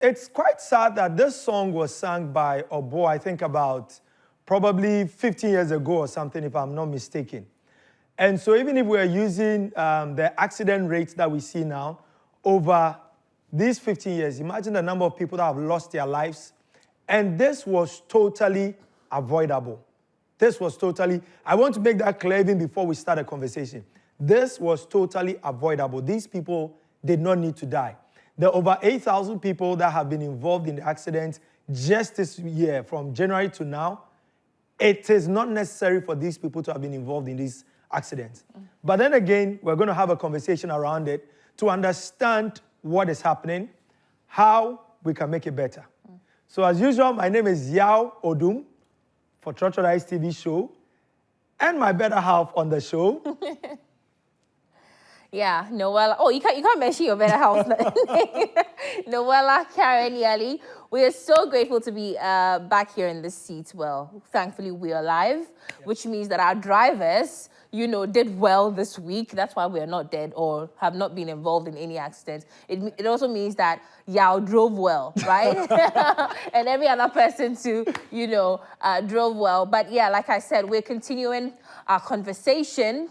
It's quite sad that this song was sung by Obo, I think about probably 15 years ago or something, if I'm not mistaken. And so even if we're using the accident rates that we see now over these 15 years, imagine the number of people that have lost their lives. And this was totally avoidable. This was totally, I want to make that clear even before we start a conversation. This was totally avoidable. These people did not need to die. There are over 8,000 people that have been involved in the accident just this year, from January to now. It is not necessary for these people to have been involved in these accidents. But then again, we're going to have a conversation around it to understand what is happening, how we can make it better. So as usual, my name is Yao Odum for Trotro Station TV show, and my better half on the show. Yeah, Noella. Oh, you can't mention your better half. Noella Karen Yali. We are so grateful to be back here in this seat. Well, thankfully we are alive, which means that our drivers, did well this week. That's why we are not dead or have not been involved in any accidents. It also means that Yao drove well, right? And every other person too, drove well. But yeah, like I said, we're continuing our conversation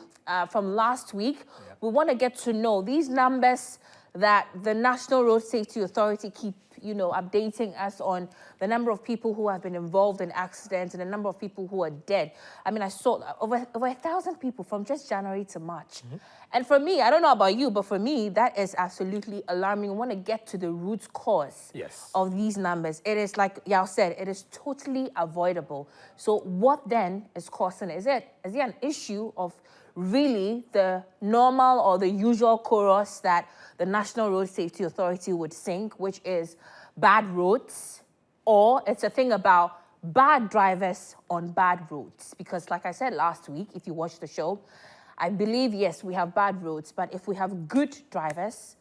from last week. We want to get to know these numbers that the National Road Safety Authority keep, updating us on, the number of people who have been involved in accidents and the number of people who are dead. I mean, I saw over 1,000 people from just January to March. And for me, I don't know about you, but for me, that is absolutely alarming. We want to get to the root cause of these numbers. It is, like Yao said, it is totally avoidable. So what then is causing it? Is it an issue of really the normal or the usual chorus that the National Road Safety Authority would sing, which is bad roads, or it's a thing about bad drivers on bad roads? Because like I said last week, if you watched the show, I believe, yes, we have bad roads, but if we have good drivers,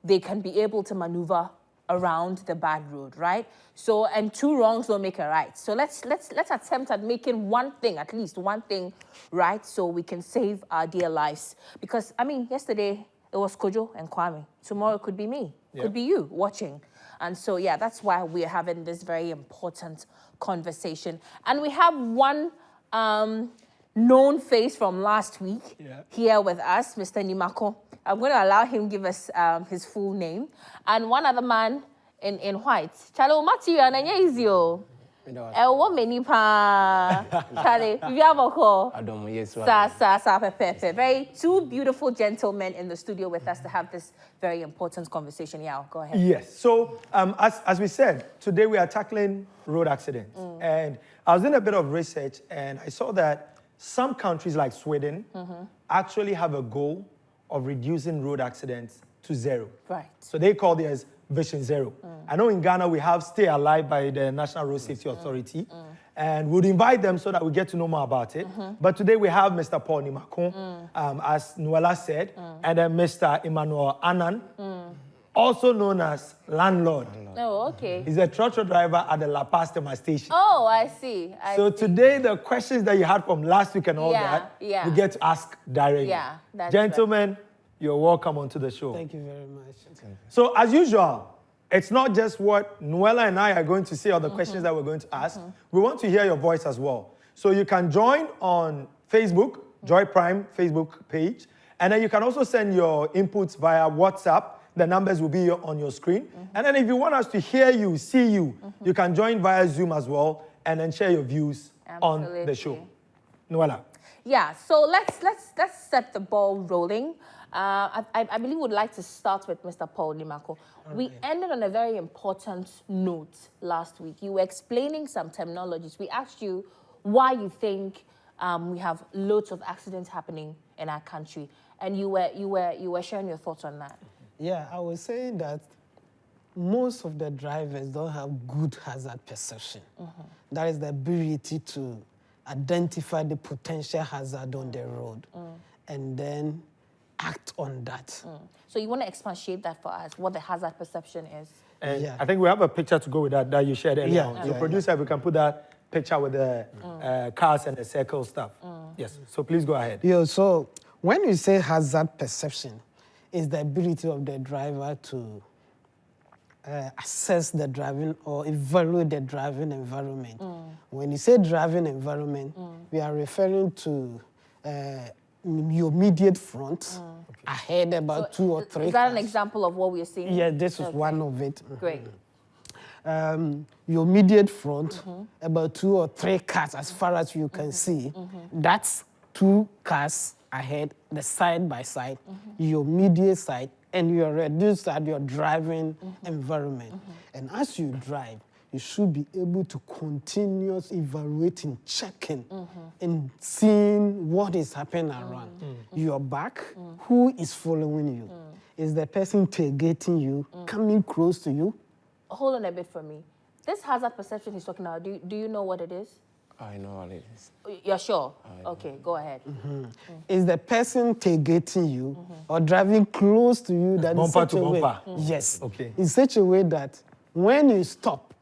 they can be able to maneuver around the bad road, right? So, and two wrongs don't make a right. So let's attempt at making one thing, at least one thing, right, so we can save our dear lives. Because, I mean, yesterday it was Kojo and Kwame. Tomorrow it could be me, could be you watching. And so, yeah, that's why we're having this very important conversation. And we have one known face from last week here with us, Mr. Nimako. I'm going to allow him to give us his full name. And one other man in white. Chalo Matthew, and easy. What many pa? Charlie, you have a call. Very two beautiful gentlemen in the studio with us to have this very important conversation. Yeah, go ahead. Yes. So, as we said, today we are tackling road accidents. And I was doing a bit of research, and I saw that some countries like Sweden actually have a goal of reducing road accidents to zero. Right. So they call theirs Vision Zero. I know in Ghana we have Stay Alive by the National Road Safety Authority, and we'll invite them so that we get to know more about it. But today we have Mr. Paul Nimakon, as Noella said, and then Mr. Emmanuel Annan, also known as Landlord. Oh, okay. He's a trotro driver at the La Paz station. Oh, I see. So today, the questions that you had from last week and all that, we get to ask directly. Yeah, that's Gentlemen, right. You're welcome onto the show. Thank you very much. So as usual, it's not just what Noella and I are going to say or the questions that we're going to ask. We want to hear your voice as well. So you can join on Facebook, Joy Prime Facebook page, and then you can also send your inputs via WhatsApp. The numbers will be on your screen. And then if you want us to hear you, see you, you can join via Zoom as well and then share your views on the show. Noella. Yeah, so let's set the ball rolling. I believe would like to start with Mr. Paul Nimako. We ended on a very important note last week. You were explaining some terminologies. We asked you why you think we have loads of accidents happening in our country, and you were sharing your thoughts on that. Yeah, I was saying that most of the drivers don't have good hazard perception. That is the ability to identify the potential hazard on the road and then act on that. So you want to expatiate that for us, what the hazard perception is? And I think we have a picture to go with that you shared earlier on. So producer, we can put that picture with the cars and the circle stuff. Yes, so please go ahead. Yeah, so when you say hazard perception, it's the ability of the driver to assess the driving or evaluate the driving environment. When you say driving environment, we are referring to your immediate front, ahead about 2 or 3 Is that cars. an example of what we are seeing? Yeah, this is one of it. Great. Your immediate front, about 2 or 3 cars as far as you can see. That's 2 cars ahead, the side by side, your immediate side, and your reduced side, your driving environment. And as you drive, you should be able to continuously evaluating, checking, and seeing what is happening around. Your back, who is following you? Is the person tailgating you, coming close to you? Hold on a bit for me. This hazard perception he's talking about, do you know what it is? I know what it is. You're sure? Okay, go ahead. Is the person tailgating you or driving close to you that Bumper in such to a way? bumper. Yes. Okay. In such a way that when you stop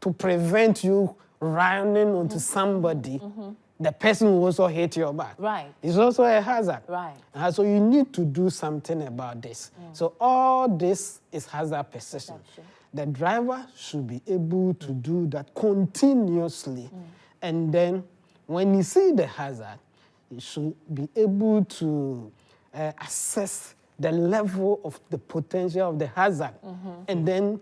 to prevent you running onto somebody, the person will also hit your back. Right. It's also a hazard. Right. So you need to do something about this. So all this is hazard perception. The driver should be able to do that continuously. And then when you see the hazard, you should be able to assess the level of the potential of the hazard and then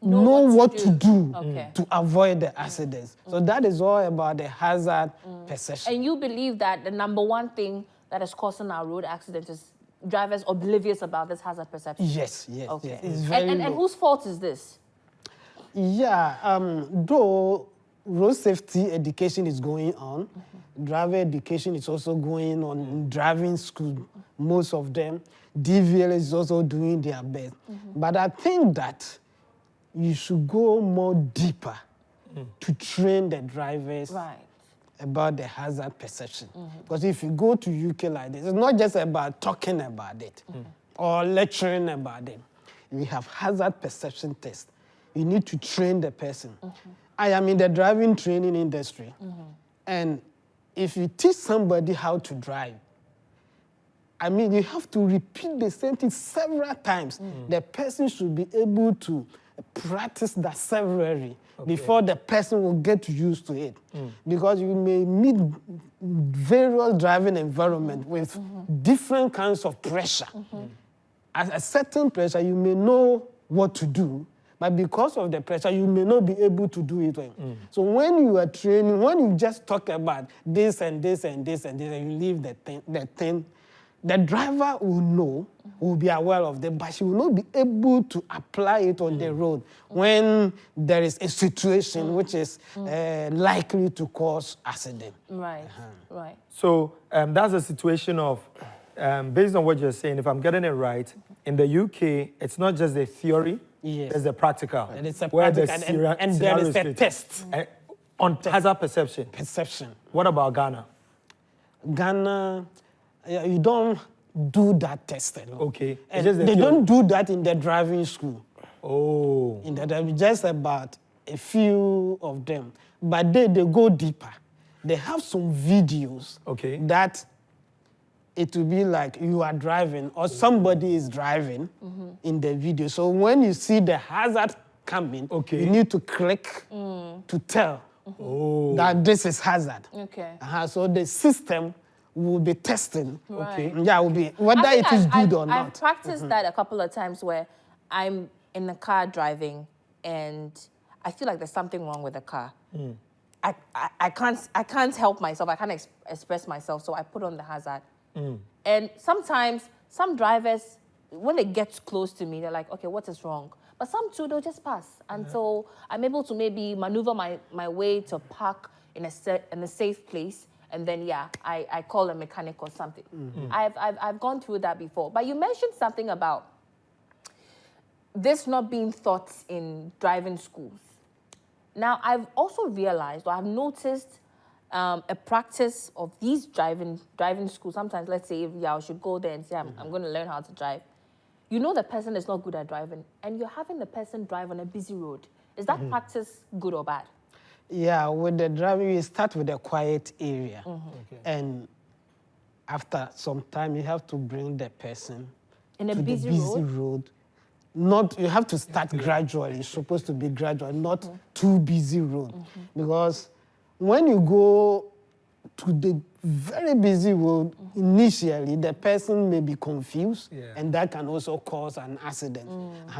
know what to do to avoid the accidents. So that is all about the hazard perception. And you believe that the number one thing that is causing our road accidents is drivers oblivious about this hazard perception? Yes, yes, Okay. yes. It's very And low. whose fault is this? Yeah, though road safety education is going on, driver education is also going on in driving school, most of them. DVL is also doing their best. But I think that you should go more deeper to train the drivers about the hazard perception. Because if you go to UK like this, it's not just about talking about it or lecturing about it. We have hazard perception tests. You need to train the person. I am in the driving training industry. And if you teach somebody how to drive, I mean, you have to repeat the same thing several times. The person should be able to practice that severally before the person will get used to it. Because you may meet various driving environments with different kinds of pressure. At a certain pressure, you may know what to do, but because of the pressure, you may not be able to do it well. So when you are training, when you just talk about this and this and this and this, and you leave the thing, the driver will know, will be aware of them, but she will not be able to apply it on the road when there is a situation which is likely to cause accident. Right, right. So that's a situation of, based on what you're saying, if I'm getting it right, in the UK, it's not just the theory, there's the practical. And it's a where practical, and there is a test. On hazard perception. Perception. What about Ghana? Ghana, you don't do that test alone. Okay. And It's just the they theory. don't do that in the driving school. Oh. In the, just about a few of them. But they go deeper. They have some videos that it will be like you are driving or somebody is driving in the video. So when you see the hazard coming, you need to click to tell that this is hazard. Okay. So the system will be testing. Right. Yeah, will be whether it is good or not. I've practiced that a couple of times where I'm in the car driving and I feel like there's something wrong with the car. I can't help myself. I can't express myself, so I put on the hazard. And sometimes some drivers, when they get close to me, they're like, okay, what is wrong? But some too, they'll just pass. And so I'm able to maybe maneuver my way to park in a safe place. And then, I call a mechanic or something. I've gone through that before. But you mentioned something about this not being taught in driving schools. Now, I've also realized, or I've noticed a practice of these driving schools. Sometimes, let's say, if I should go there and say, I'm going to learn how to drive. You know the person is not good at driving, and you're having the person drive on a busy road. Is that practice good or bad? Yeah, with the driving, you start with a quiet area. And after some time, you have to bring the person in a to busy the busy road not, you have to start gradually. It's supposed to be gradual, not too busy road. Because when you go to the very busy road, initially, the person may be confused, and that can also cause an accident.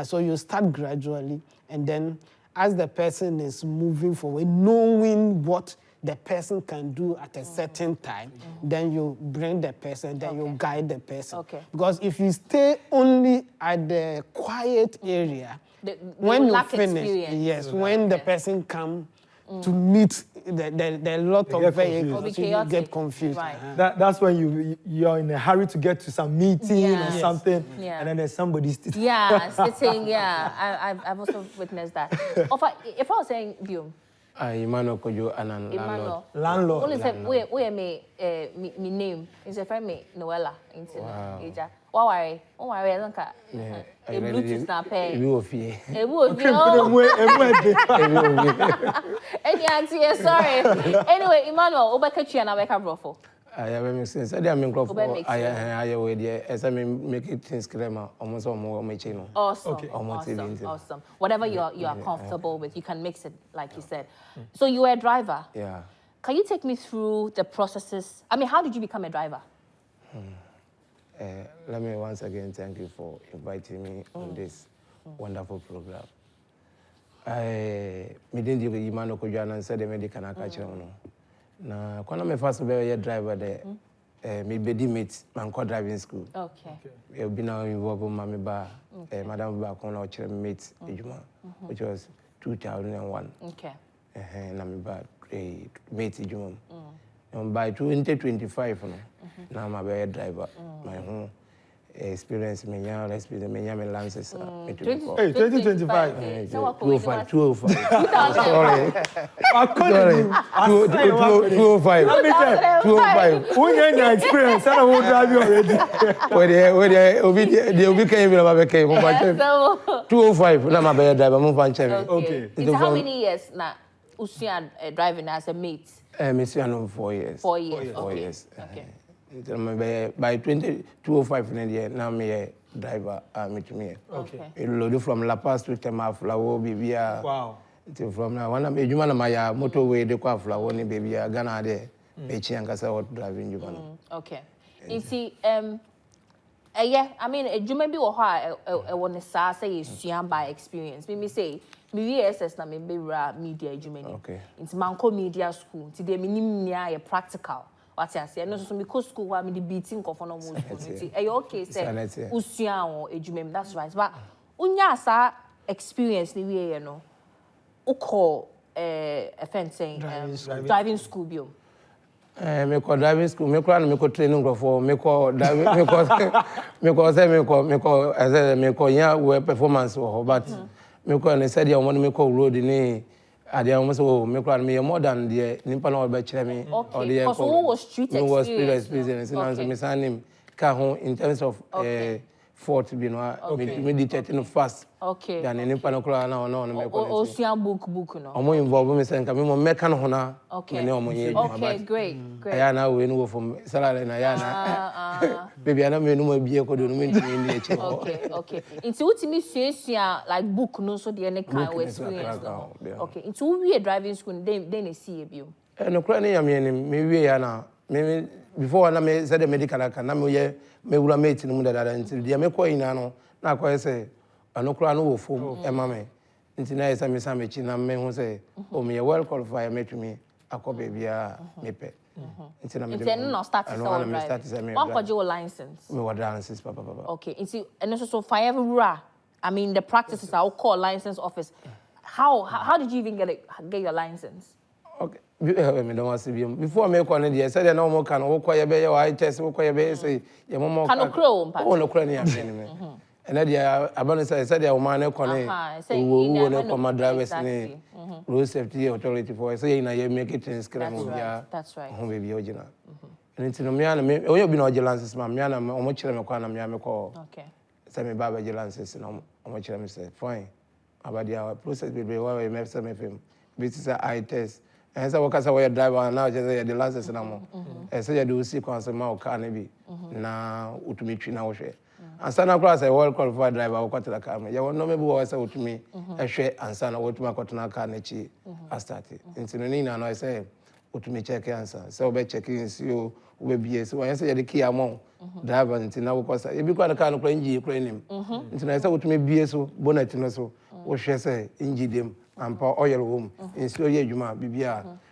So you start gradually, and then as the person is moving forward, knowing what the person can do at a certain time, then you bring the person, then you guide the person. Because if you stay only at the quiet area, when you finish, when the person comes to meet the lot of vehicles, you get confused. That's when you're in a hurry to get to some meeting or something, and then there's somebody sitting. Sitting, I've also witnessed that. If I was saying, Biom, Emmanuel Kojo and landlord. Only say we me name is a friend me Noella into Ija. Why I don't care. A Bluetooth na pay. Any auntie, sorry. Anyway, Emmanuel, Obakachi and Abeka Brofo. I have a mixing. I am in Crawford. I away as I make it things crema almost or more my channel. Awesome. Whatever you are comfortable with, you can mix it like you said. So you were a driver. Yeah. Can you take me through the processes? I mean, how did you become a driver? Let me once again thank you for inviting me on this wonderful program. I didn't do the Imano Kojan and said the medical catch on. Now, when I'm a first driver there, me bedi mate, man driving school. Okay. You've been now involved with Mammy Bar, Madame Bacon or mate, which was 2001. Okay. And I'm about mate, Juma. By 2025, now I'm a driver. My home experience, me lances. 2025. 205. Sorry. 205. Let me tell 205. When you have experience, I won't drive you already. Where the came in about 205. Now I'm a driver. Okay. It's how many years now? Usian driving as a mate. Messiano 4 years. 4 years. 4 years. Okay. By 205 now I'm a driver. Me. Okay. Load from La Paz to Temafla, baby. Wow. From now, one of the Jumana Maya motorway, the car flower, baby, Ghana there. Pechiankasa driving Jumana. Okay. You see, yeah, I mean, you may be a one say is by experience. Me say, me VSS na me be media Jumani. Okay. It's Manco Media School. Today, me near a practical. What I say, no, so me go school where me the beating of no more. Okay, say, Usian or Ejumem. That's right. But unya sa experience ni we you know. Uko fencing driving school bio. Me call driving school. Me call training for. Me call driving. Me call yeah we performance but me call ne said you want me call road ni. I almost me call me more than the nimpa no be chere me. Okay. Because who was street experience? Was street experience. So me say him in terms of fort be no me detecting fast. Okay. Then nimpa no call na no me call. Ocean book no. Omo involve me say nka me mo meka no ho na. Okay, great. I na we no from salary na ya na. Baby ana me no ma bie ko do no me ntimi ndi eche. Okay. Into ultimate sua like book no so the any kind of experience. Okay. Into we driving school then see e bio. No kra na ya me wie ya na me before na me say the medical aka na me ye me wura mate no mu dada nti dia me ko ina no na ko say anokra no wo fom e ma me nti na yesa me sa me chi na me hu say o me well qualified me to me akobe bia me pe nti na me dey no start to one for your license me what license papa okay nti and so for every rule I mean the practices I'll call license office how did you even get your license? Okay me don't want to be before me ko na dey say na mo kan wo ko ye be your test wo ko ye be say ye mo kan okro mpa no kro na ya me and then abano say the woman e ko ne wo ne ko ma drivers ne road safety authority for say na ye make it inscribe mo bia that's right ho be bi original and it no me na me oyo bi na license ma me na mo kire me kwa na me ko okay say me ba license na mo kire me say fine about the process be we me say me film be say I test and say work as a driver now just say the license na mo say the sequence ma o ka na bi na utumitwi na wo hwe Ansana cross a well qualified driver or quarter car. You will not maybe was out to me a share and son or to my cotton car nechi. I started. In Sinonina, and I say, what me check answer. So by checking you will be so I say the key among driver until now because if you got a kind of Ukrainian. Until I said what me be so bonnet and so what she say in Gidim and pour oil home in so ye you might be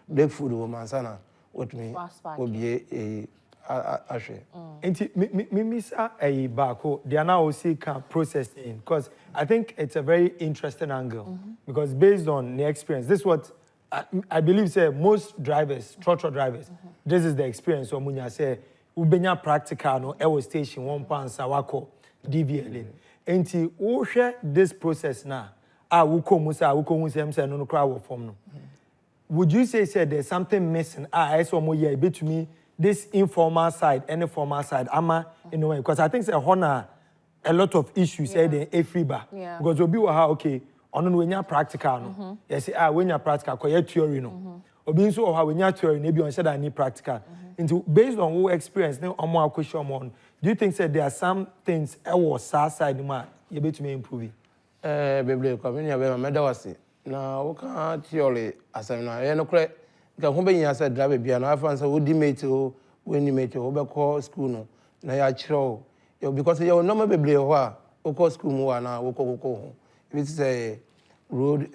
break food woman sana what me will be a share. Me miss a bako. They are now also can process in because I think it's a very interesting angle because based on the experience, this is what I believe say most drivers, Trotro drivers, this is the experience. So when you say ubenya practical no Trotro Station 1 pound sawako DVLA. Enti wo hwe this process na wuko musa wuko husem say no kra wo form no. Would you say there's something missing? I saw more yeah between this informal side and the formal side ama in a way because I think say honor a lot of issues say the free bar because obi wa ha okay ono no wenya practical no yes wenya practical ko theory no obi nso o ha wenya theory na bi on say that need practical into based on who experience no omo akwhwɛ omo do you think there are some things e was side ma you betumi improve beble ko me nya be ma dawase na wo ka theory asem na ye no kre ka ho be nya say driver bia na afa say wo di mate o when you mate o be call school no na ya chiro yo because you no ma beble ho a wo call school mu na wo ko ho if say road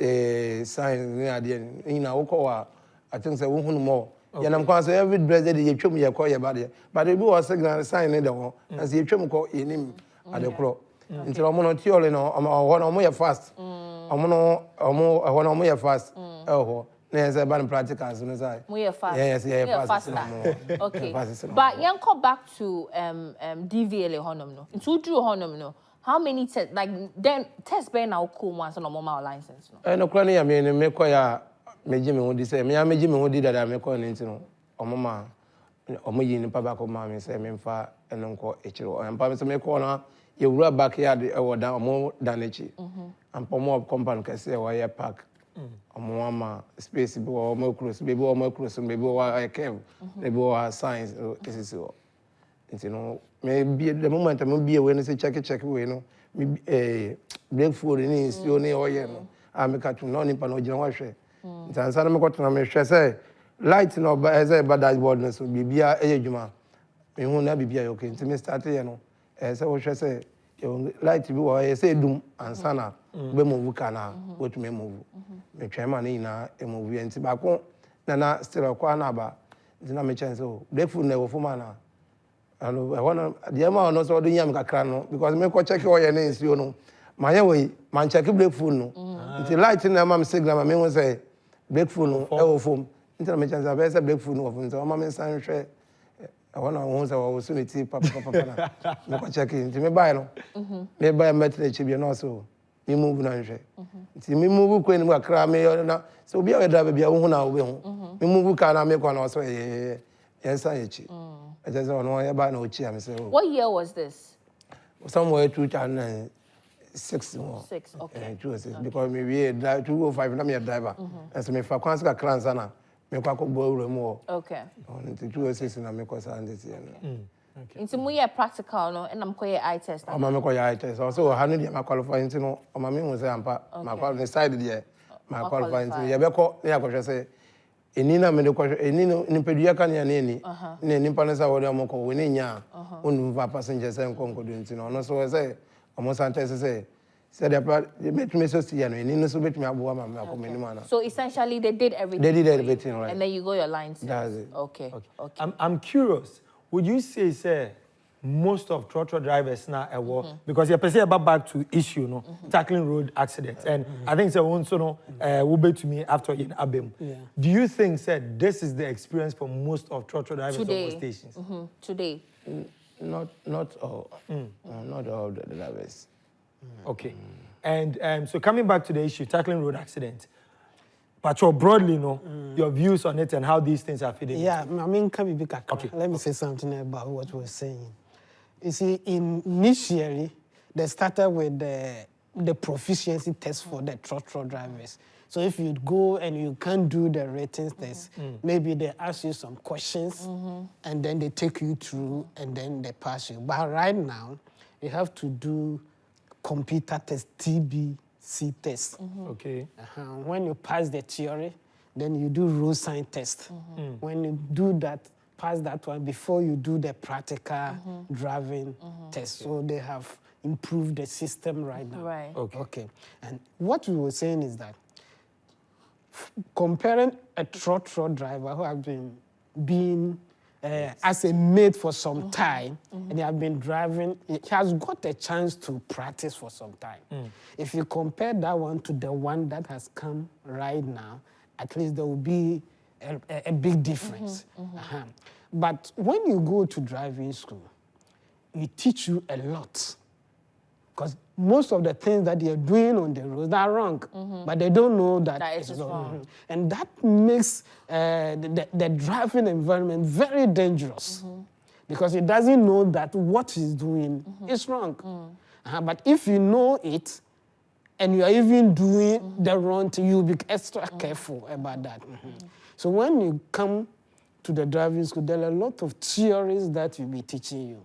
sign ni ade ni na wo ko wa I think say wo hunu mo ya nam kwa say every blessed day you twem ye ko ye bade but be was signal sign ni de ho na say you twem ko enim ade kro nti omo no theory no omo ye fast omo ye fast na say ban practicals no say we fast yes fast okay but yan come back to DVLA honum no into do honum no how many tests like then test be na ko mu anso no normal license no no kra na ya me ko ya meji me ho di say me ya meji me ho di dada me ko ne nti no omo yi ni pa ba ko ma me say me mfa eno nko ekiro ampa me say me ko na ye wura backyard e woda omo danechi ampa mo compound kase e wa ye park omo ama space bi wo omo cross bi omo cross bi wo wa kev bi wo science esisi wo nti no me bi the moment me bi we no say check we no me break food ni isi ni oye no ameka tu no nipa no gina wa hwe nti ansa na me ko tena me hwe say light no ba eze ba dashboard no so bibia eyedwuma me hu na bibia yo okay nti me start ye no say wo hwe say light bi wo ye say dum ansa na be move kana go to me move me twema na ina e move ye nti ba ko na still kwa na ba nti na me chance o break food na wo fuma na and I want the amount no so do yam kakra no because me ko check oil na nsuo no maye we man check break food no nti light na ma me signal me won say break food no e wo fom nti na me chance be say break food no wo fom so ma me san hwe I want to won say wo so me ti papa na me ko check nti me buy no me buy met na chibi no so me move na hwe nti me move ko ni kakra me na so obi a we driver bia wo hu na wo be hu me move ka na me ko na so yes I echi I just don't know about no chi am say what year was this somewhere 2006 more 6 okay 2006 because me we drive 205 na me driver and so me fa kwanse ka kranza na me kwa ko bo ure mu okay on 206 na me ko sa ndeti no okay into mu year practical no and am ko ye eye test o ma me ko ye eye test so ha no dia ma qualify into no o ma me hu say ampa ma qualify side dia ma qualify into ye be ko ne akwa say enina me de ko enina ni pedua kan ya ne ni ne ni panesa wo de mo ko we ne nya onu va passenger say nko do ntino no so say omo sante say the bet me so see ya no enina so bet me abo ma me akoma ni mana so essentially they did everything right and then you go your lines that's it okay I'm curious would you say most of Trotro drivers now because you're perceive back to issue no tackling road accidents and I think so also no will be to me after in Abem. Do you think this is the experience for most of Trotro drivers today. on stations? Today. Not all not all the drivers. Okay. And so coming back to the issue tackling road accidents. But broadly, your views on it and how these things are fitting. Yeah, I mean, okay. Let me say something about what we're saying. You see, initially, they started with the proficiency test for the Trotro drivers. So if you go and you can't do the ratings test, maybe they ask you some questions, and then they take you through, and then they pass you. But right now, you have to do computer test, TBC test. Okay. When you pass the theory, then you do road sign test. When you do that, pass that one before you do the practical driving test. So they have improved the system right now. Right. Okay. And what we were saying is that comparing a trotro driver who has been as a mate for some time, and he has been driving, he has got a chance to practice for some time. If you compare that one to the one that has come right now, at least there will be a big difference. But when you go to driving school, it teach you a lot. Because most of the things that you're doing on the roads are wrong, but they don't know that That it's wrong. wrong. And that makes the driving environment very dangerous because it doesn't know that what he's doing is wrong. But if you know it, and you are even doing the wrong thing, you'll be extra careful about that. So when you come to the driving school, there are a lot of theories that will be teaching you.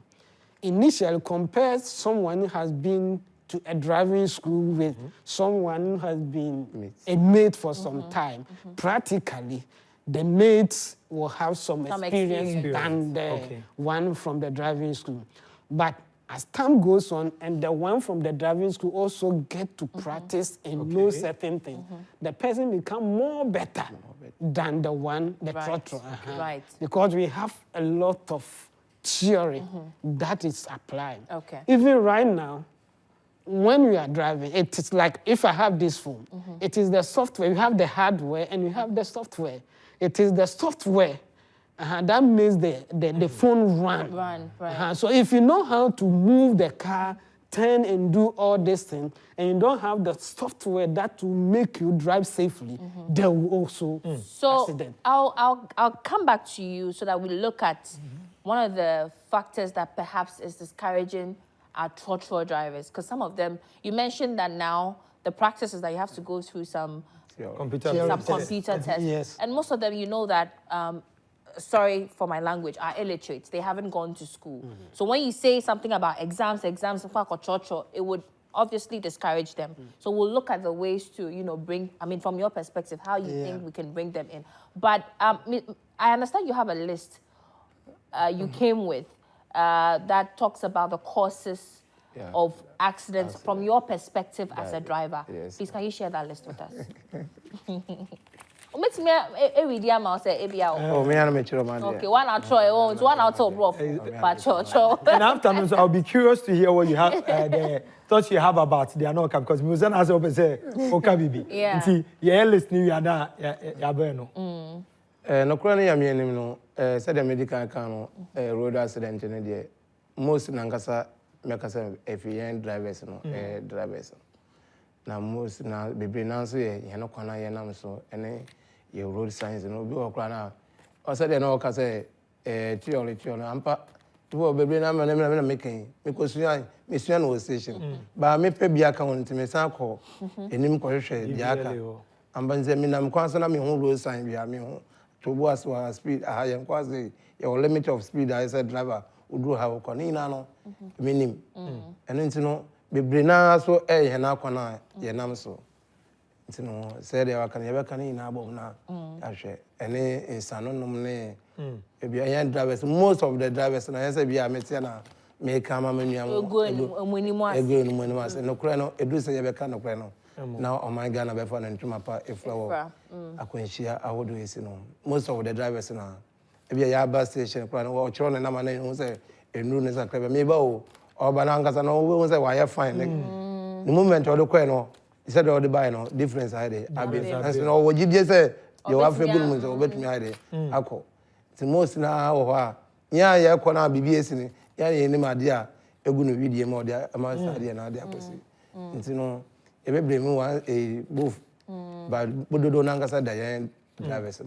Initially, compare someone who has been to a driving school with someone who has been a mate for some time. Practically, the mates will have some experience than the one from the driving school. But as time goes on, and the one from the driving school also get to practice and know certain things, the person become more better than the one, the trotro. Right. Because we have a lot of theory that is applied. Okay. Even right now, when we are driving, it is like if I have this phone, it is the software. You have the hardware and you have the software. It is the software that makes the phone run. Right. So if you know how to move the car, turn and do all these things, and you don't have the software that will make you drive safely, there will also accident. I'll come back to you so that we look at one of the factors that perhaps is discouraging our trotro drivers, because some of them, you mentioned that now the practice is that you have to go through some computer tests. Yes. And most of them, you know that, sorry for my language, are illiterate. They haven't gone to school. So when you say something about exams, trotro, it would obviously discourage them. So we'll look at the ways to, bring, from your perspective, how you think we can bring them in. But I understand you have a list you came with that talks about the causes of accidents from your perspective as a driver. Yes. Please, can you share that list with us? Okay, one out Troy, one out of Rough, but Cho. And afterwards, I'll be curious to hear what you have, the thoughts you have about the Anoka, because Musan has open say, Okabibi. Yeah. See, you're listening, you are there, Yaberno. No, currently, I'm in said the medical car, road accident in the most Nankasa, Makasa, FEN drivers, drivers. Now, most now, baby Nancy, Yanokana Yanam, so, and your road signs and no crana. I said, no, Cassa, theory, Ampa, to baby Nam making, because we are Miss Yan station. But I may pay Biaka to me, Sanko, and him correction, Biaka. And Banzaminam Consonam, who road sign, we are me. To was speed, I am quasi your limit of speed. I said, driver would do have a conino, meaning. And then, be brina so and now cona, yenam so. Said I can never canina abona, and in San Nomne. If you are drivers, most of the drivers, and I said, be a metiana, may come a menu, and no crano, a do say a can of crano. Now, on my gun, I've found into my part a flower. I can share, I would do it. Most of the drivers now. If you are bus station, or Chron and Amane, who say, in Runes and Clever, maybe, or Banangas and all, who say, why I find the moment or the queno, he said, all the bino, difference I did. I mean, what you just say, you have a good moment over to me, I did. I call. It's the most now, yeah, Kona BBS, yeah, in idea, a good video more there, a master idea, and idea. It's every one a booth, but Budo Nangasa Diane drivers.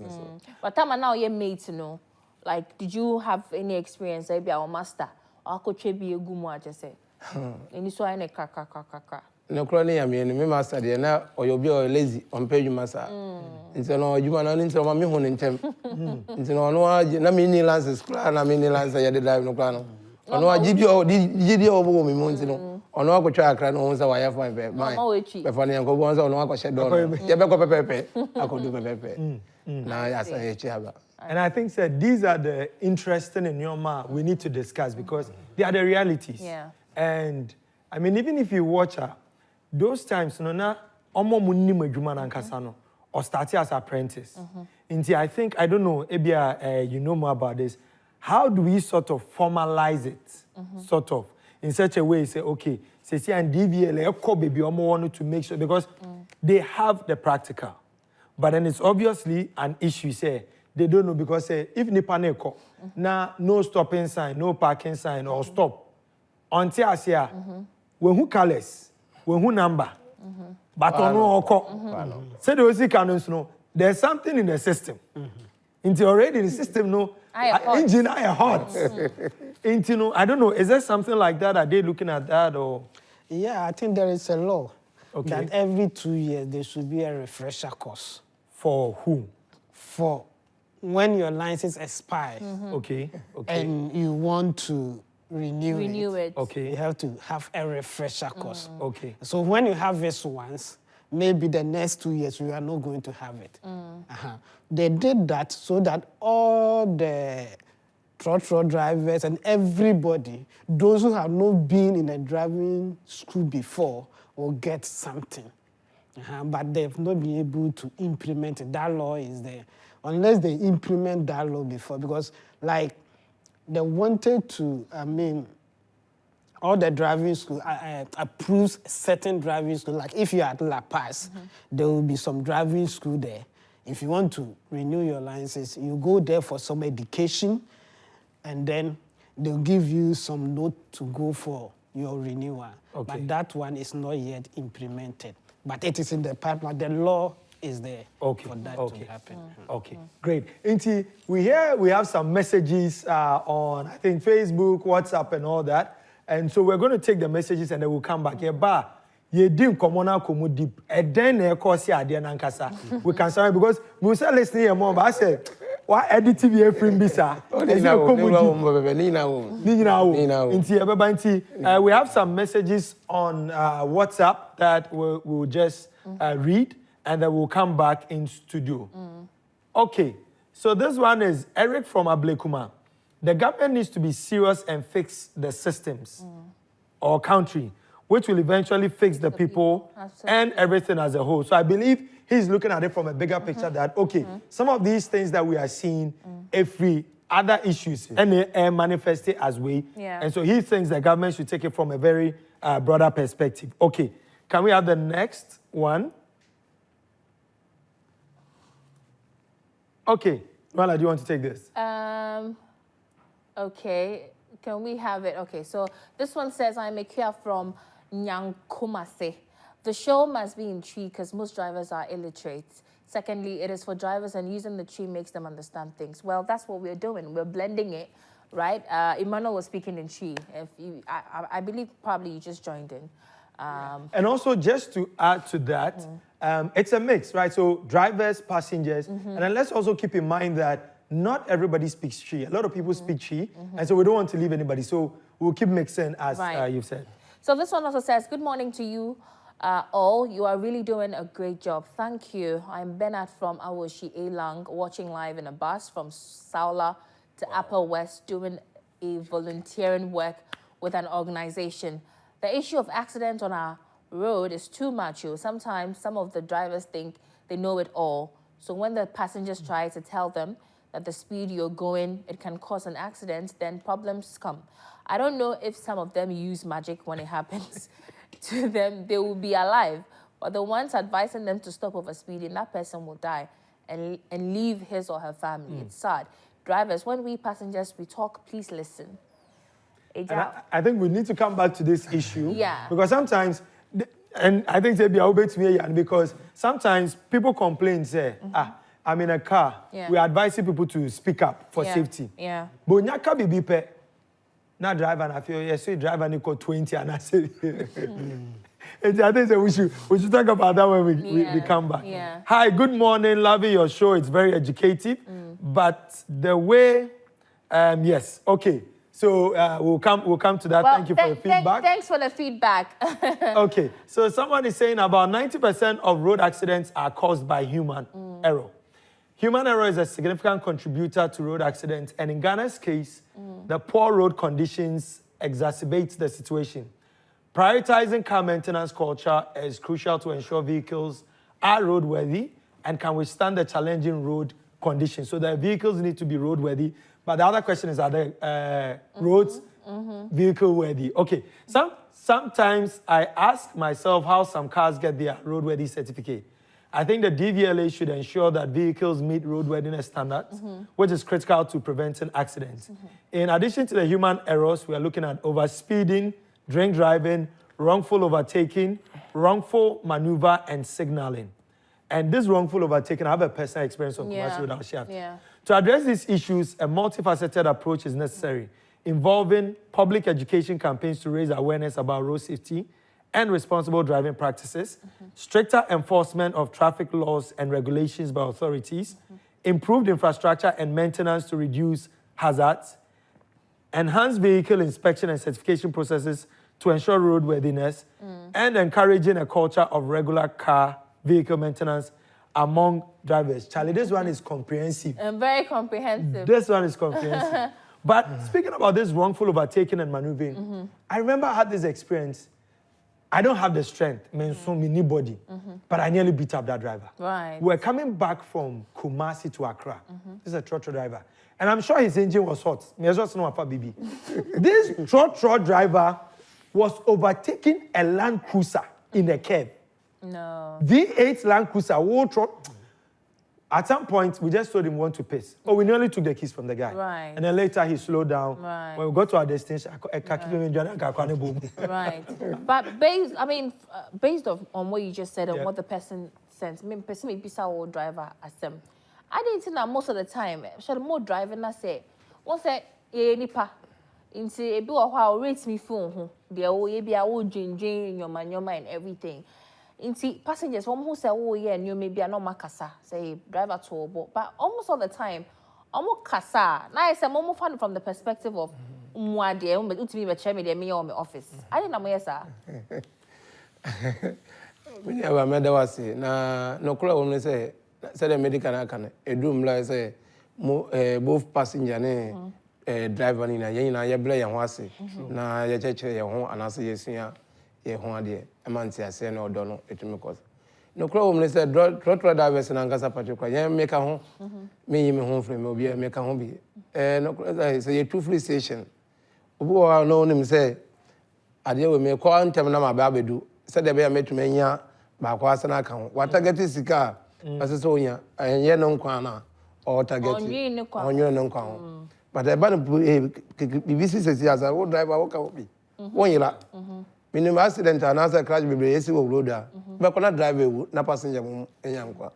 But time now you're made to know. Like, did you have any experience? Maybe our master, or could you be a gumo? Just say, and you saw any kaka. No, crony, I mean, me master, dear, now, or you'll be lazy on page master. It's an old human into my mihon in temp. It's an old, no mini lances, and a mini lance, I had the drive no plan. Ono agidi obo mi mo ntino. Ono akotwa akra no won say wire fine be. Mama we chi. Be fane yanko won say ono akoshe do. Ye be ko pepepe. Akodu pepepe. Na ya say echi aba. And I think that these are the interesting in your mind we need to discuss because they are the realities. Yeah. And I mean, even if you watch her, those times, no na omo munni madwuma na nkasa no, or starting as apprentice. Inti, I think, I don't know, Ebia, you know more about this. How do we sort of formalize it, sort of, in such a way, say, okay, say, and DVL, baby, omo want to make sure, because they have the practical. But then it's obviously an issue, say, they don't know, because say, if nipa neko, na no stopping sign, no parking sign, or stop, until I say, when who colors, when who number, but on no oko. Say the OC canons no, there's something in the system. Into already the system no, engine I hot. Into no, I don't know, is there something like that? Are they looking at that or? Yeah, I think there is a law Okay. that every 2 years there should be a refresher course For who? for when your license expires Okay, okay, and you want to renew it. okay, You have to have a refresher course. okay. So when you have this once, maybe the next 2 years you are not going to have it. They did that so that all the Trotro drivers and everybody, those who have not been in a driving school before, will get something. But they've not been able to implement it. That law is there. Unless they implement that law before, because like they wanted to, I mean, all the driving school approves certain driving school. Like if you're at La Paz, there will be some driving school there. If you want to renew your license, you go there for some education, and then they'll give you some note to go for your renewal. Okay. But that one is not yet implemented. But it is in the pipeline. The law is there for that to happen. Okay, great. Inti, we have some messages on, I think, Facebook, WhatsApp, and all that. And so we're going to take the messages and then we'll come back. Yeah, ba, ye dim komona komu deep. And then we can start because we were listening here more. But I said, what edit TV frame bisa? We have some messages on WhatsApp that we'll just read, and then we'll come back in studio. Okay, so this one is Eric from Ablekuma. The government needs to be serious and fix the systems or country, which will eventually fix the people and everything as a whole. So I believe he's looking at it from a bigger picture that, okay, some of these things that we are seeing, every other issues, and they manifest it as we. Yeah. And so he thinks the government should take it from a very broader perspective. Okay, can we have the next one? Okay, Mala, do you want to take this? Okay, can we have it? Okay, so this one says, I'm Akia from Nyankumase. The show must be in Tree because most drivers are illiterate. Secondly, it is for drivers and using the Tree makes them understand things. Well, that's what we're doing. We're blending it, right? Emmanuel was speaking in Tree. If you, I believe probably you just joined in. And also, just to add to that, it's a mix, right? So drivers, passengers, and then let's also keep in mind that not everybody speaks Tree. A lot of people speak Tree, and so we don't want to leave anybody. So we'll keep mixing, as you've said. So this one also says, good morning to you all. You are really doing a great job. Thank you. I'm Bernard from Awoshi Elang, watching live in a bus from Saula to Upper West, doing a volunteering work with an organization. The issue of accidents on our road is too much. Sometimes some of the drivers think they know it all. So when the passengers try to tell them at the speed you're going, it can cause an accident, then problems come. I don't know if some of them use magic when it happens to them, they will be alive. But the ones advising them to stop over speeding, that person will die and leave his or her family. It's sad. Drivers, when we passengers, we talk, please listen. And I think we need to come back to this issue. Yeah. Because sometimes, and I think they'll be able to hear, because sometimes people complain, say, I'm in a car. Yeah. We advise people to speak up for safety. Yeah. But nyaka bibi pe, na driver and I feel yes, so driver ni 20 and I say. I think we should talk about that when we come back. Yeah. Hi, good morning, loving your show. It's very educative. But the way, yes, okay. So we'll come to that. Well, thank you for the feedback. Thanks for the feedback. Okay, so someone is saying about 90% of road accidents are caused by human error. Human error is a significant contributor to road accidents, and in Ghana's case, the poor road conditions exacerbate the situation. Prioritizing car maintenance culture is crucial to ensure vehicles are roadworthy and can withstand the challenging road conditions. So the vehicles need to be roadworthy. But the other question is, are the roads vehicle-worthy? Okay, sometimes I ask myself how some cars get their roadworthy certificate. I think the DVLA should ensure that vehicles meet roadworthiness standards, which is critical to preventing accidents. In addition to the human errors, we are looking at overspeeding, drink driving, wrongful overtaking, wrongful maneuver, and signaling. And this wrongful overtaking, I have a personal experience on commercial road I'll share. Yeah. To address these issues, a multifaceted approach is necessary, involving public education campaigns to raise awareness about road safety and responsible driving practices, stricter enforcement of traffic laws and regulations by authorities, improved infrastructure and maintenance to reduce hazards, enhanced vehicle inspection and certification processes to ensure roadworthiness, and encouraging a culture of regular car vehicle maintenance among drivers. Charlie, this one is comprehensive. Very comprehensive. This one is comprehensive. But speaking about this wrongful overtaking and maneuvering, I remember I had this experience. I don't have the strength, anybody, but I nearly beat up that driver. Right. We're coming back from Kumasi to Accra. This is a Trotro driver. And I'm sure his engine was hot. This Trotro driver was overtaking a Land Cruiser in a curve. No. V8 Land Cruiser. At some point, we just told him we want to piss. Oh, we nearly took the keys from the guy. Right. And then later he slowed down. Right. When we got to our destination, But based on what you just said and what the person sent, person may be our driver as them. I didn't think that most of the time, more driving I say, once I nipa into a bit of how rates me phone, the old be our in your mind and everything. Inti passengers, one who say, oh yeah, and you maybe are not makasa, say driver to but almost all the time, almost kasa. Now I say more fun from the perspective of but to me, but me or my office. I didn't know sir. We never made us say, no crowd only say the medical can a doom like say both passenger driver in a yana blay and wasi, na ya church your home and I say yes, yeah. A man says, no, don't it me cause. No problem, said, Trotro drivers and Angasa Patrick, yeah, make a home, me home from me, make a home be. No, say a two-free station. Who are known him say, I deal with me, call and tell me my baby do, said the bear met me, yeah, by Quasan account. What I get is car, as a sonia, and ye non quana, or target on your non quam. But I ban BBC as I would drive a walk out me. 1 year. Minimum accident and answer crash be able road there. But cannot drive a na passenger in Yankwa.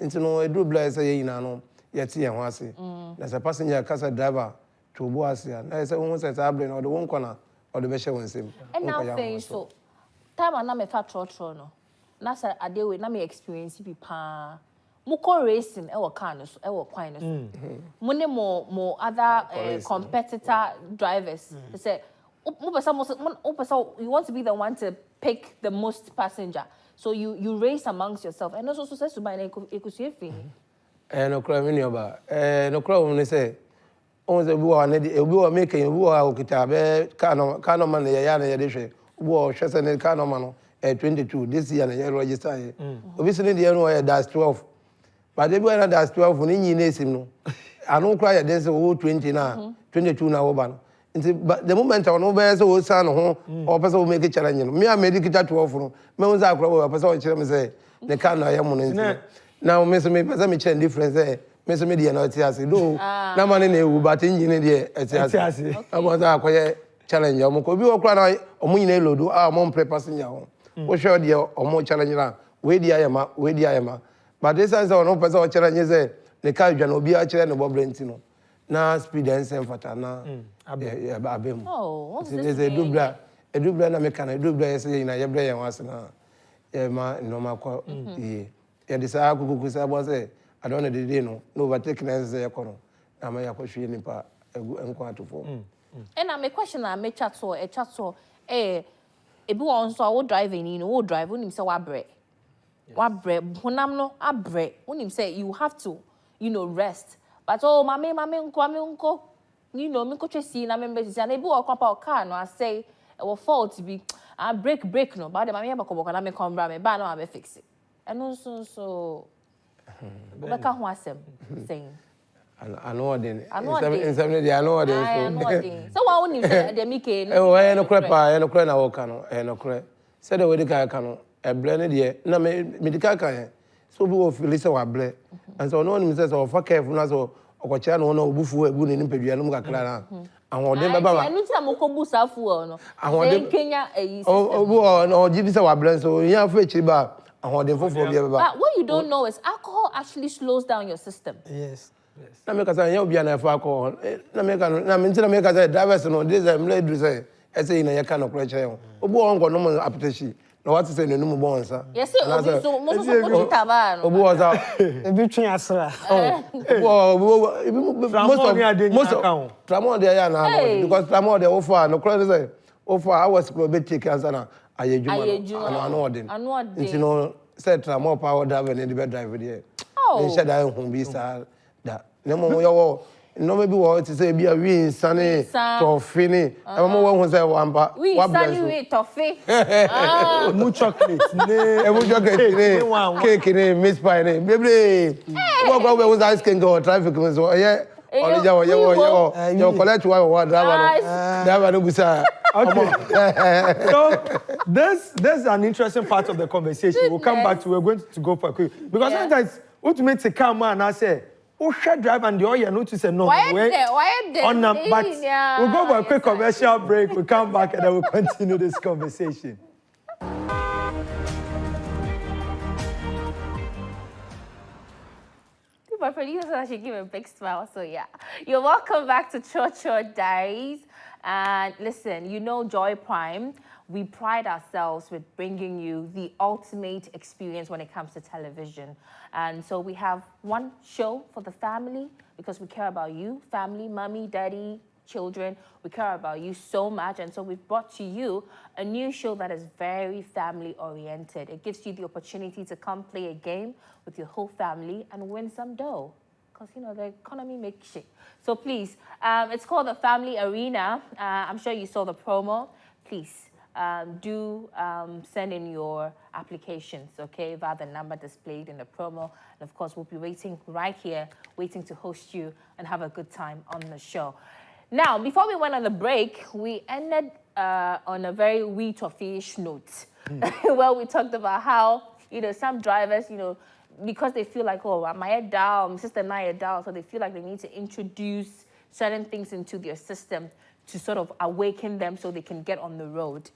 Into no a do bless a yano, yet see and wasi. There's a passenger casa driver to Boasia. I say almost at Ablin or the one corner or the Besha was him. And now saying so. Time and I'm a fat trono. Nasa a day with me experience be pa. Muko racing, our carnus, our quinus. Money more other competitor drivers. They say, you want to be the one to pick the most passenger, so you race amongst yourself, and also says to buy an eco. No crime in your bar. No crime when they say, "Oh, the boy, we are making a war, Kano man, the Yana edition, war, Chesson, Kano man, 22, this year, and register. Obviously, the annual does 12. But they were does 12 when you name him. I don't cry against the whole 20 now, 22 now. But the moment I know where so son or person will make a challenge. Me, I made it to offer. Me was a crowd of person say, the can I am now, Miss Me, but me change difference there. Miss Media, no, it's no, no money, but in the I was a quiet challenge. I'm going to be a or Munelo do our mom pre passenger. What sure, dear, or more challenge. Where the I am, but this is our no person challenges there. The car can be a challenge of Brentino. Na speed and same fatana. Abem. Oh, there's a dubla na mekana, dubla say na yebre yan wasna. Ma normal call. Yeah, this I could say, I don't know the day no overtake na say yakono. Na ma yakohwe nipa enko atofo. And I'm a question I make chat so ebi won so wo driving you know wo drive when him say wa bre honam no abre when him say you have to you know rest but oh mame nko you know me ko twesi na me mbesi na ebi wo kwapa car no I say e wo fault be I break no but the mame bakoboko na me come bra me ba na I fix it and so obeka ho asem saying I know what in 70 I know what in so what when say the make no eh no kra pa eh no kra na wo ka no eh no kra say the way ka no e ble ne de na me medical kan so bi wo feel say wa ble and so no one say so for careful na so okocha no na obufu ebu ne nimpadua no kakra na ahoden baba ba enu ti amokobu safu no ahoden Kenya eyi obu no give say wa ble so yan fa echi ba ahoden fofo bi baba but what you don't know is alcohol actually slows down your system. Yes. na me ka say yan obi na fa alcohol na me ka na me ntina me ka say drivers no this am let do say say na yaka no kra che yon obu on go no mo application na what say no mu bon sa yes obi so mo so ko taba no obu o sa Ebi twen asra. most tramon dey ya na because tramon dey offer no kra say offer hours ko be take answer na ayejuma ano odin nti no say tramon power driver ne dey drive there in shed I home be sa da ne mo yo no maybe what to say be a win sunny to fini e mo wo say wampa wa bless we toffee mu chocolate e mu chocolate ne cake ne miss pie ne baby wo go we ice cream go traffic so yeah only you collect one driver no busa. Okay. So this is an interesting part of the conversation. We'll come back to. We're going to go for a quick because sometimes ultimately to come and I say, "Oh, shut drive and the oil notice and no way." On but we'll go for a quick commercial break. We'll come back and then we'll continue this conversation. My producer actually give a big smile. So yeah, you're welcome back to Trotro Diaries. And listen, you know Joy Prime, we pride ourselves with bringing you the ultimate experience when it comes to television. And so we have one show for the family because we care about you, family, mommy, daddy, children. We care about you so much. And so we've brought to you a new show that is very family oriented. It gives you the opportunity to come play a game with your whole family and win some dough. Because, you know, the economy makes shit. So please, it's called the Family Arena. I'm sure you saw the promo. Please do send in your applications, okay, via the number displayed in the promo. And of course, we'll be waiting right here, waiting to host you and have a good time on the show. Now, before we went on the break, we ended on a very wheat or fish note, where we talked about how, you know, some drivers, you know, because they feel like, oh, my head down, my sister and I are down, so they feel like they need to introduce certain things into their system to sort of awaken them so they can get on the road.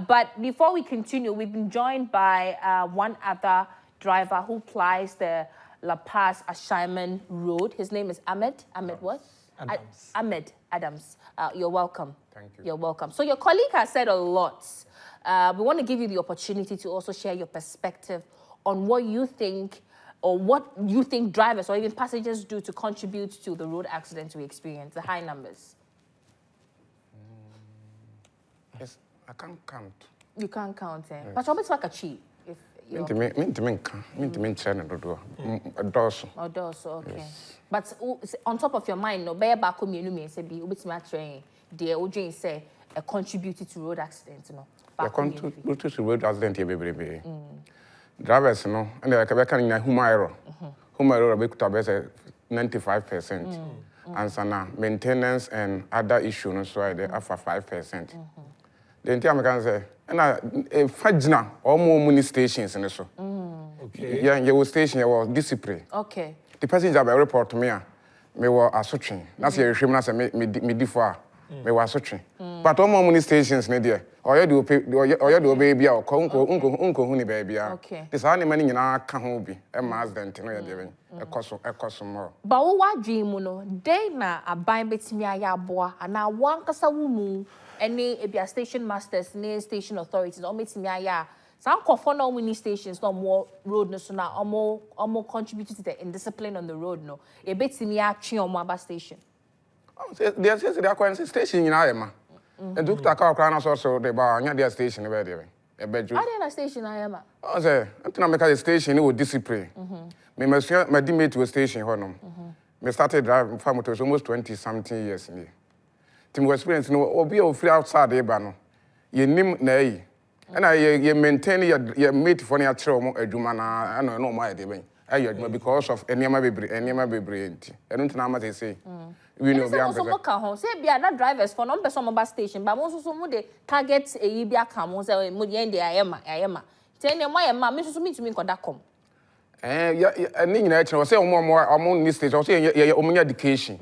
But before we continue, we've been joined by one other driver who plies the La Paz Ashaiman Road. His name is Ahmed. Ahmed what? Adams. Ahmed Adams. You're welcome. Thank you. You're welcome. So your colleague has said a lot. We want to give you the opportunity to also share your perspective on what you think or what you think drivers or even passengers do to contribute to the road accidents we experience, the high numbers. Yes, I can't count. You can't count it. But you're almost like a cheat. If you're... Okay. But on top of your mind, no, bear back home, you say, be ubit matching, dear Ojin say, contributed to road accidents, no. Contributed to road accident, baby. Drivers, no, and they're coming in human error. Human error, we could have 95%. And so now, maintenance and other issues, so they offer 5%. The entire can say, and I fajna or more money stations in the show. Okay. Yeah, your station was discipline. Okay. The passenger by report to me, me were a searching. That's your shame, that's me differ. Me was searching. But all more money stations, ne dear. Or you do pay, or you do baby, or uncle, honey baby. Okay. This only money in our can be a mass than a cost more. But what dream, no, they na a buy bit me a boa, and now one cassa woman, any a station masters, near station authorities, or meeting me a some conform many stations, no more road, no sooner, or more contributed to the indiscipline on the road, no. A bit me a tree on Maba station. They say they are going to station in Ayama. And took the car crown also the bar, and their station a bedroom. A bedroom. I didn't a station I am. I say, I'm going to make a station with discipline. Me must my dear to a station, Honum. Me started driving farm to almost 20-something years in here. Tim was experience no, or be free outside the bano. You nim nay. And I maintain your mate for your trauma, a Jumana, I know my idea. Because of any my baby, I don't know what they say. We know we are say be other drivers for number some bus station, but most of the targets a Yibia come, say, Mudiende, I am. Tell them why I'm Mrs. to me, Kodacom. And in nature, say more among this stage, or say, your education.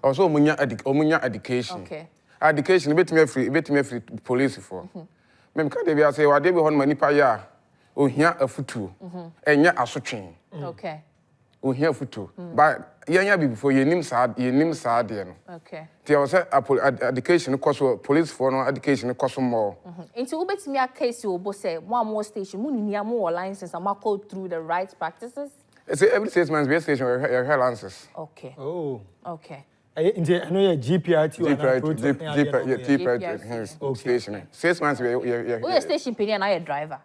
Also, Munya education. Okay. Education, a bit me free police for. Mem can't be say, what they be on money per oh, here a foot and yet a switching. Okay. Oh, here foot but yeah, before you name sad, Okay. There was education cost police for no education cost more. Into Ubet me a case you both say one more station, Munia more license and go through the right practices. It's every 6 months be station where her answers. Okay. Oh. Okay. I know your GPRT station. 6 months we station penny and I a driver.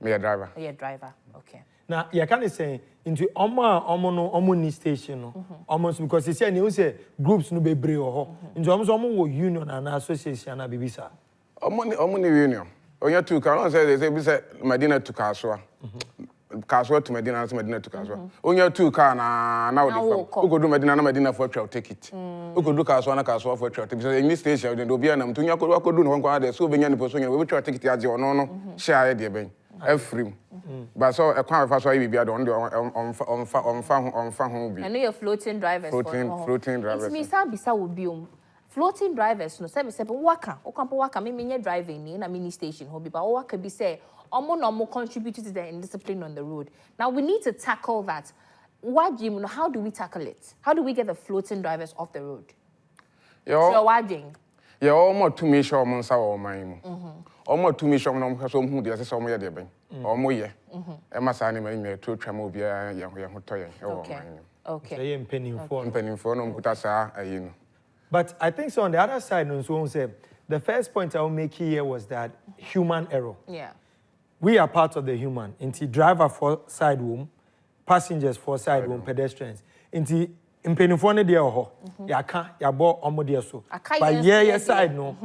Me a driver. Yeah, driver. Okay. Now, you can't say into Omo station, no, almost because you say groups no be brave or into almost union and association and Bibisa. Omo union. On your 2 cars, they say Medina to Kaswa. Kaswa to Medina to Kaswa. On your 2 car now who go do Medina for trail ticket. Who could do Kaswa for trail ticket. In this station, then be an to could do one quarter, so being a person with trail ticket as your no share idea being. Free. But so a car fast way be on I know you're floating drivers. Floating drivers. It's me, Sabisa will be floating drivers. No, 7 waka, me driving in a mini station, hobby, but waka be say, no contributed to the indiscipline on the road. Now we need to tackle that. What, Jim, how do we tackle it? How do we get the floating drivers off the road? You're watching. You're almost 2 million months or mine. Almost 2 million months or who there's some way there, or more, yeah. Emma Sanny, 2 tramobia, Okay. Penny for no Kutasa, you know. But I think so on the other side, no, say the first point I'll make here was that human error. Yeah. We are part of the human. Into driver for side room, passengers for side room, pedestrians. Into impenifone dia ho. Ya ka ya bo omo dia so. But yeah side no.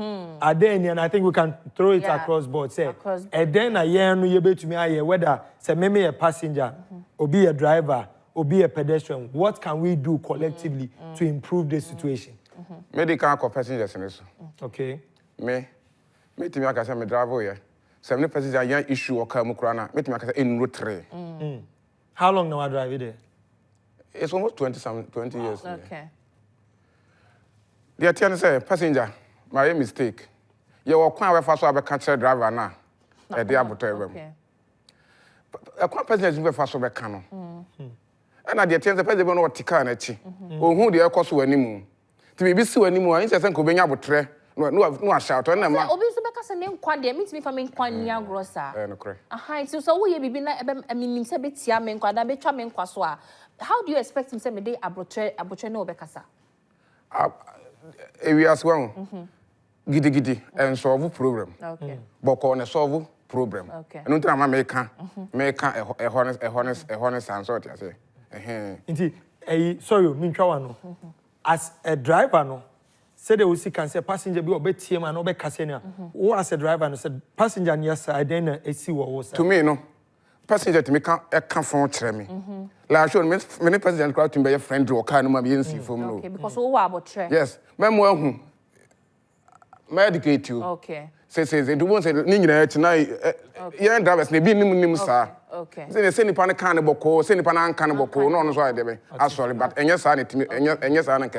Are there any, and I think we can throw it across board. Say, and then a year no you bet me aye whether say me a passenger, or be a driver, or be a pedestrian. What can we do collectively to improve this situation? Medical passengers in this. Okay. Me to me I can say me driver here. Some passengers are young issue or Kamukrana. Me to me I can say in route 3. How long now I drive it there? It's almost 20 years. Okay. The attorney say, passenger, my mistake. You walk quite fast so I catch a driver now. A day about Okay. A quite passenger is fast so I can. And at the attorney, the passenger no tika na chi. Oh, who the air cost any moon. To be so anymore, I say, Kobenya about tre. No, shout on them. Obviously, because the name Quandia means me from Quania Grossa. Aha, so we be na I mean, Sabetia men Quada be charming Quaswa. How do you expect him to say me day abutre no bekasa? We as well. Giddy and solve problem. Okay. Boko on a solve problem. Okay. And until I make a honest answer. I say. Indeed, sorry, Minchawano. As a driver, no. Said they will see can say passenger be obey team and obey Cassania. Or as a driver and said passenger on your side, then a see what was. To me, no. Passenger to me come from me. Like sure, many passengers crowd to be a friend or kind of be see from okay, because all about tre. Yes, memoir who medicate you. Okay. Say they do want say ninja tonight. Yeah, drivers ne be nim sir. Okay. Say send the pan cannibal, send the pan cannibal, no so I dey. I'm sorry, but and yes, I need to and yes, I don't.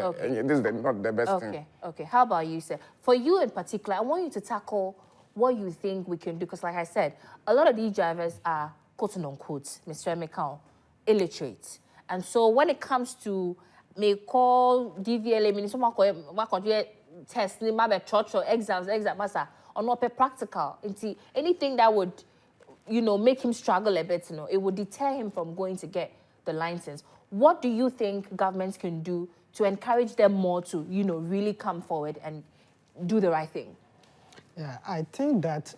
This is not the best thing. Okay. How about you, sir? For you in particular, I want you to tackle what you think we can do, because like I said, a lot of these drivers are quote unquote, Mr. Emeka, illiterate. And so when it comes to may call DVLA, someone call test, Trotro exams, or not practical, anything that would, make him struggle a bit, it would deter him from going to get the license. What do you think governments can do to encourage them more to, really come forward and do the right thing? Yeah, I think that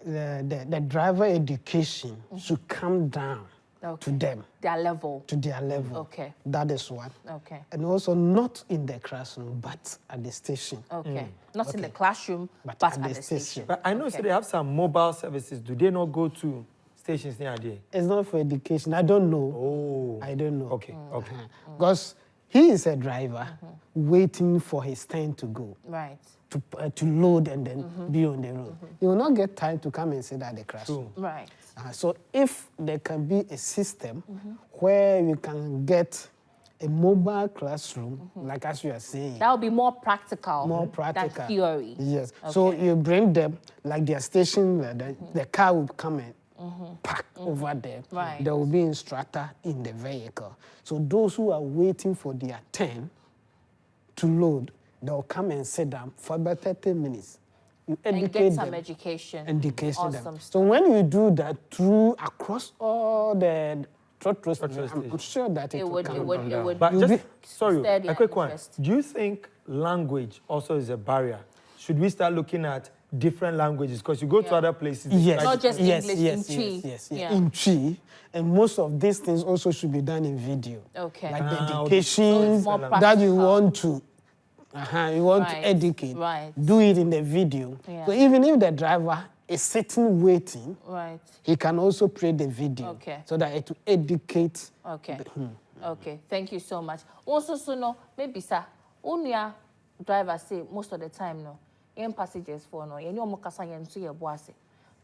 the driver education should come down to them. Their level. To their level. Okay. That is one. Okay. And also not in the classroom, but at the station. Okay. Not in the classroom, but at the station. But I know so they have some mobile services. Do they not go to stations near there? It's not for education. I don't know. Oh. I don't know. Okay, okay. Because he is a driver waiting for his turn to go. Right. To load and then be on the road. You will not get time to come and sit at the classroom. Right. So if there can be a system where you can get a mobile classroom, like as you are saying. That would be more practical. More practical. Than theory. Yes. Okay. So you bring them, like their station, the car will come and park over there. Right. There will be instructor in the vehicle. So those who are waiting for their turn to load, they'll come and sit down for about 30 minutes. You educate and get some them. education. Education Awesome them. stuff. So when you do that across all the Trotro Station, I'm sure that it will come down. It would But be just, sorry, steady a quick and one. interest. Do you think language also is a barrier? Should we start looking at different languages? Because you go to other places. they Yes. try Not to- just English, in Chi. Yes. Yeah. In Chi. And most of these things also should be done in video. Okay. Like the Ah, education more that you practical. want to, you want Right, to educate. right. Do it in the video. Yeah. So even if the driver is sitting waiting, Right. he can also play the video. Okay. So that it will educate. Okay. Okay. Thank you so much. Also, so no, maybe sir, unia driver say most of the time no, yen passengers for no, yen yomo kasa yen so ye boase.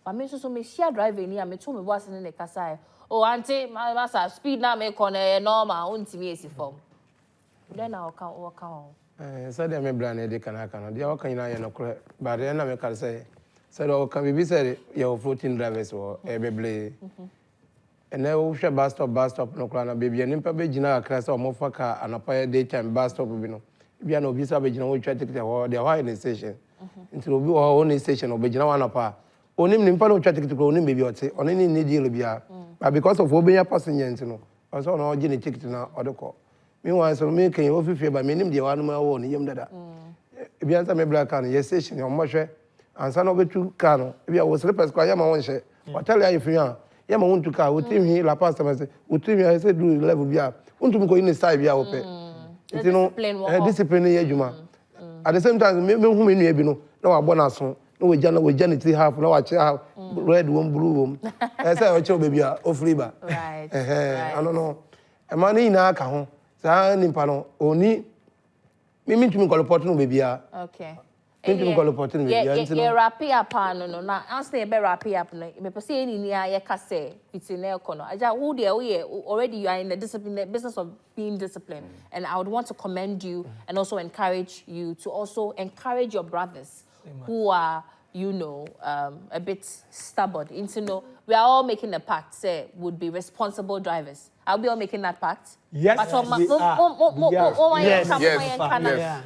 But me so me share driver ni me to me boase ne kasa. Oh auntie, my master speed na me kone normal untimi esi form. Then I'll come. Said I may brand a canacano. The all can I know, but then I can say, said, oh, can we say your 14 drivers or a baby? And now we shall bus stop, no crown, baby, and impa Bejina, class or Mofaka, and a fire daytime bus stop. If you are no visa, Bejina, we try to take the Hawaii station into our own station or Bejina one apart. Only Nimpano try to go on baby or say, on any need deal be but because of Obia passengers, also no Jenny ticket now or the call. Meanwhile, so me can you feel by me name the one my own yam dada. If you answer me black can yes station your mushe and son of it to cano. If you was slippers kwa yama one share. What tell you if you are yama want to car with him here la pastor say with him I said do level bia. Want to go in the side bia open. You know discipline ye juma. At the same time me who me no no na bonus no we janity half no watch half red one blue one. I say we baby o free ba. Right. I don't know. E mani na ka ho. Sa nimpa no oni me ntumi ko report no baby a. Okay. Ntumi ko report no baby a ntino. Yeah, wrap up no na answer e be wrap up no. Me pese any ni a ye ka say fitine ko no. Aja who there we already you are in the business of being disciplined, and I would want to commend you and also encourage you to also encourage your brothers who are a bit stubborn. We are all making a pact, say, would be responsible drivers. Are we all making that pact? Yes, we are.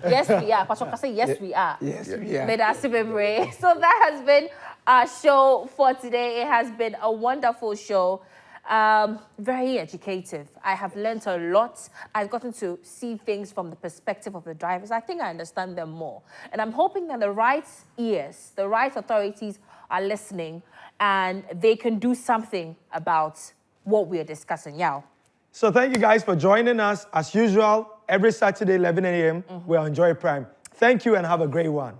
Yes, we are. Pastor say yes, we are. Yes, we are. So that has been our show for today. It has been a wonderful show. Very educative. I have learned a lot. I've gotten to see things from the perspective of the drivers. I think I understand them more. And I'm hoping that the right ears, the right authorities are listening and they can do something about what we are discussing. Yeah. So thank you guys for joining us. As usual, every Saturday, 11 a.m., we're on Joy Prime. Thank you and have a great one.